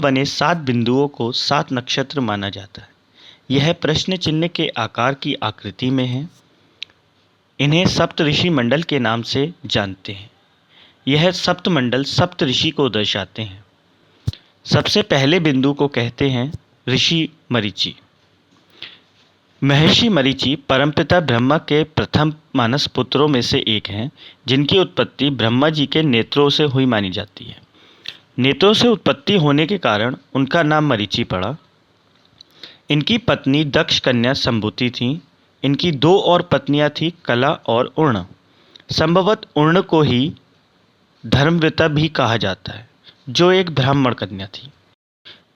बने 7 बिंदुओं को 7 नक्षत्र माना जाता है। यह प्रश्न चिन्ह के आकार की आकृति में है। इन्हें सप्तऋषि मंडल के नाम से जानते हैं। यह सप्तमंडल सप्तऋषि को दर्शाते हैं। सबसे पहले बिंदु को कहते हैं ऋषि मरीचि। महर्षि मरीचि परमपिता ब्रह्मा के प्रथम मानस पुत्रों में से एक हैं, जिनकी उत्पत्ति ब्रह्मा जी के नेत्रों से हुई मानी जाती है। नेत्रों से उत्पत्ति होने के कारण उनका नाम मरीचि पड़ा। इनकी पत्नी दक्ष कन्या संभूति थी। इनकी 2 और पत्नियां थीं, कला और उर्ण। संभवत उर्ण को ही धर्मव्रता भी कहा जाता है, जो एक ब्राह्मण कन्या थी।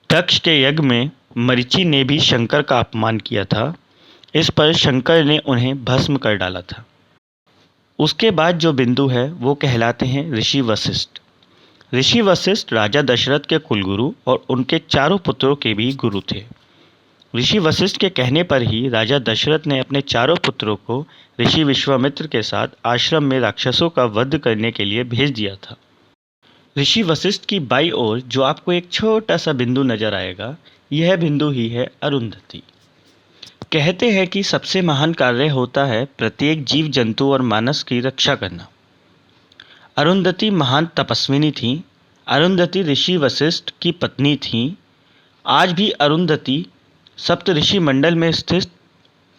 दक्ष के यज्ञ में मरीचि ने भी शंकर का अपमान किया था। इस पर शंकर ने उन्हें भस्म कर डाला था। उसके बाद जो बिंदु है वो कहलाते हैं ऋषि वशिष्ठ। ऋषि वशिष्ठ राजा दशरथ के कुलगुरु और उनके चारों पुत्रों के भी गुरु थे। ऋषि वशिष्ठ के कहने पर ही राजा दशरथ ने अपने चारों पुत्रों को ऋषि विश्वामित्र के साथ आश्रम में राक्षसों का वध करने के लिए भेज दिया था। ऋषि वशिष्ठ की बाईं ओर जो आपको एक छोटा सा बिंदु नजर आएगा, यह बिंदु ही है अरुंधति। कहते हैं कि सबसे महान कार्य होता है प्रत्येक जीव जंतु और मानस की रक्षा करना। अरुंधति महान तपस्विनी थी। अरुंधति ऋषि वशिष्ठ की पत्नी थी। आज भी अरुंधति सप्तऋषि मंडल में स्थित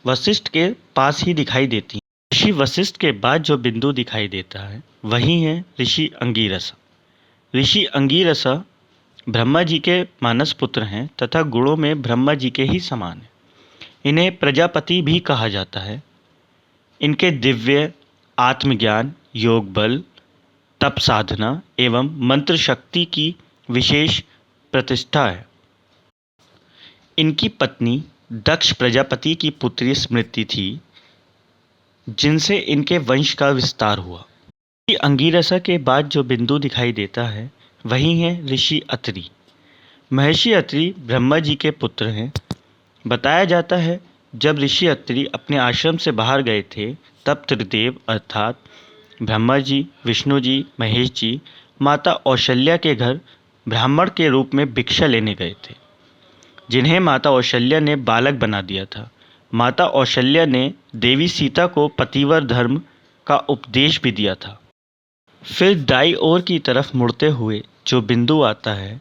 वशिष्ठ के पास ही दिखाई देती है। ऋषि वशिष्ठ के बाद जो बिंदु दिखाई देता है वही है ऋषि अंगिरस। ऋषि अंगिरस ब्रह्मा जी के मानस पुत्र हैं तथा गुणों में ब्रह्मा जी के ही समान हैं। इन्हें प्रजापति भी कहा जाता है। इनके दिव्य आत्मज्ञान, योग बल, तप साधना एवं मंत्र शक्ति की विशेष प्रतिष्ठा है। इनकी पत्नी दक्ष प्रजापति की पुत्री स्मृति थी, जिनसे इनके वंश का विस्तार हुआ। ऋषि अंगिरसा के बाद जो बिंदु दिखाई देता है वही है ऋषि अत्रि। महर्षि अत्रि ब्रह्मा जी के पुत्र हैं। बताया जाता है जब ऋषि अत्रि अपने आश्रम से बाहर गए थे, तब त्रिदेव अर्थात ब्रह्मा जी, विष्णु जी, महेश जी माता कौशल्या के घर ब्राह्मण के रूप में भिक्षा लेने गए थे, जिन्हें माता कौशल्या ने बालक बना दिया था। माता कौशल्या ने देवी सीता को पतिव्रत धर्म का उपदेश भी दिया था। फिर दाईं ओर की तरफ मुड़ते हुए जो बिंदु आता है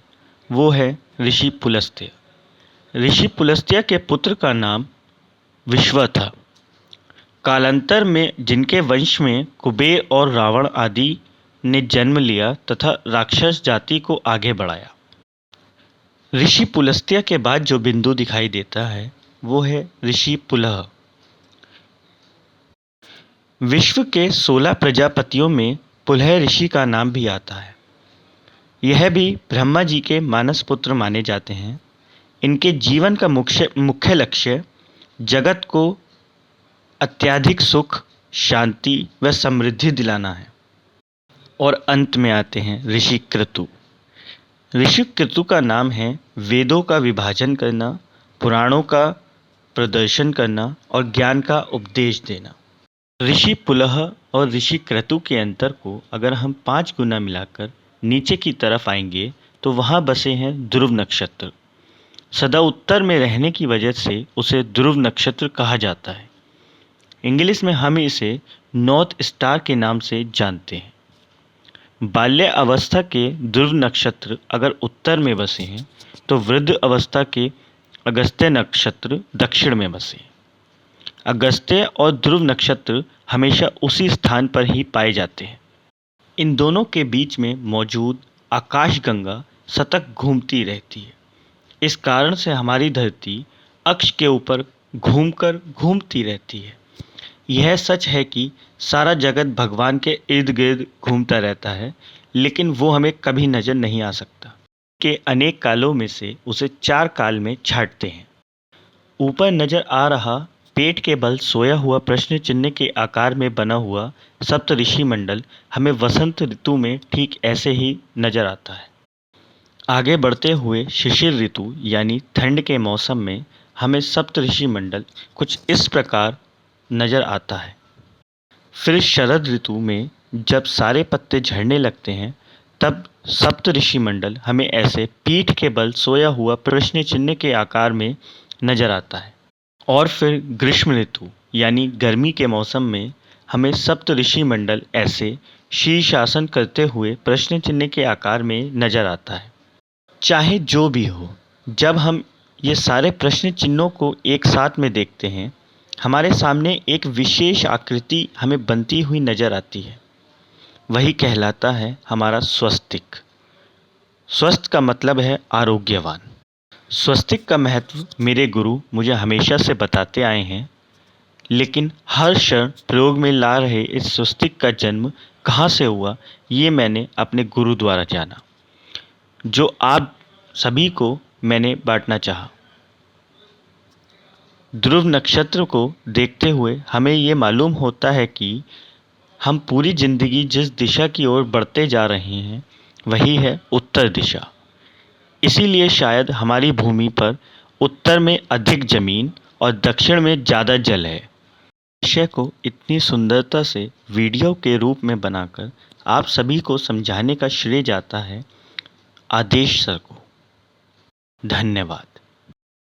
वो है ऋषि पुलस्त्य। ऋषि पुलस्त्य के पुत्र का नाम विश्व था। कालांतर में जिनके वंश में कुबेर और रावण आदि ने जन्म लिया तथा राक्षस जाति को आगे बढ़ाया। ऋषि पुलस्त्य के बाद जो बिंदु दिखाई देता है वो है ऋषि पुलह। विश्व के 16 प्रजापतियों में पुलह ऋषि का नाम भी आता है। यह भी ब्रह्मा जी के मानस पुत्र माने जाते हैं। इनके जीवन का मुख्य लक्ष्य जगत को अत्यधिक सुख, शांति व समृद्धि दिलाना है। और अंत में आते हैं ऋषि क्रतु। ऋषि क्रतु का नाम है वेदों का विभाजन करना, पुराणों का प्रदर्शन करना और ज्ञान का उपदेश देना। ऋषि पुलह और ऋषि क्रतु के अंतर को अगर हम 5 गुना मिलाकर नीचे की तरफ आएंगे तो वहाँ बसे हैं ध्रुव नक्षत्र। सदा उत्तर में रहने की वजह से उसे ध्रुव नक्षत्र कहा जाता है। इंग्लिश में हम इसे नॉर्थ स्टार के नाम से जानते हैं। बाल्य अवस्था के ध्रुव नक्षत्र अगर उत्तर में बसे हैं तो वृद्ध अवस्था के अगस्त्य नक्षत्र दक्षिण में बसे। अगस्त्य और ध्रुव नक्षत्र हमेशा उसी स्थान पर ही पाए जाते हैं। इन दोनों के बीच में मौजूद आकाशगंगा सतत घूमती रहती है। इस कारण से हमारी धरती अक्ष के ऊपर घूमती रहती है। यह सच है कि सारा जगत भगवान के इर्द गिर्द घूमता रहता है, लेकिन वो हमें कभी नज़र नहीं आ सकता। के अनेक कालों में से उसे 4 काल में छांटते हैं। ऊपर नजर आ रहा पेट के बल सोया हुआ प्रश्न चिन्ह के आकार में बना हुआ सप्तऋषि मंडल हमें वसंत ऋतु में ठीक ऐसे ही नजर आता है। आगे बढ़ते हुए शिशिर ऋतु यानी ठंड के मौसम में हमें सप्तऋषि मंडल कुछ इस प्रकार नजर आता है। फिर शरद ऋतु में जब सारे पत्ते झड़ने लगते हैं तब सप्त ऋषि मंडल हमें ऐसे पीठ के बल सोया हुआ प्रश्न चिन्ह के आकार में नजर आता है। और फिर ग्रीष्म ऋतु यानी गर्मी के मौसम में हमें सप्त ऋषि मंडल ऐसे शीर्षासन करते हुए प्रश्न चिन्ह के आकार में नजर आता है। चाहे जो भी हो, जब हम ये सारे प्रश्न चिन्हों को एक साथ में देखते हैं, हमारे सामने एक विशेष आकृति हमें बनती हुई नजर आती है। वही कहलाता है हमारा स्वस्तिक। स्वस्थ का मतलब है आरोग्यवान। स्वस्तिक का महत्व मेरे गुरु मुझे हमेशा से बताते आए हैं, लेकिन हर क्षण प्रयोग में ला रहे इस स्वस्तिक का जन्म कहाँ से हुआ, ये मैंने अपने गुरु द्वारा जाना, जो आप सभी को मैंने बांटना चाहा। ध्रुव नक्षत्र को देखते हुए हमें ये मालूम होता है कि हम पूरी जिंदगी जिस दिशा की ओर बढ़ते जा रहे हैं वही है उत्तर दिशा। इसीलिए शायद हमारी भूमि पर उत्तर में अधिक जमीन और दक्षिण में ज़्यादा जल है। विषय को इतनी सुंदरता से वीडियो के रूप में बनाकर आप सभी को समझाने का श्रेय जाता है आदेश सर को। धन्यवाद।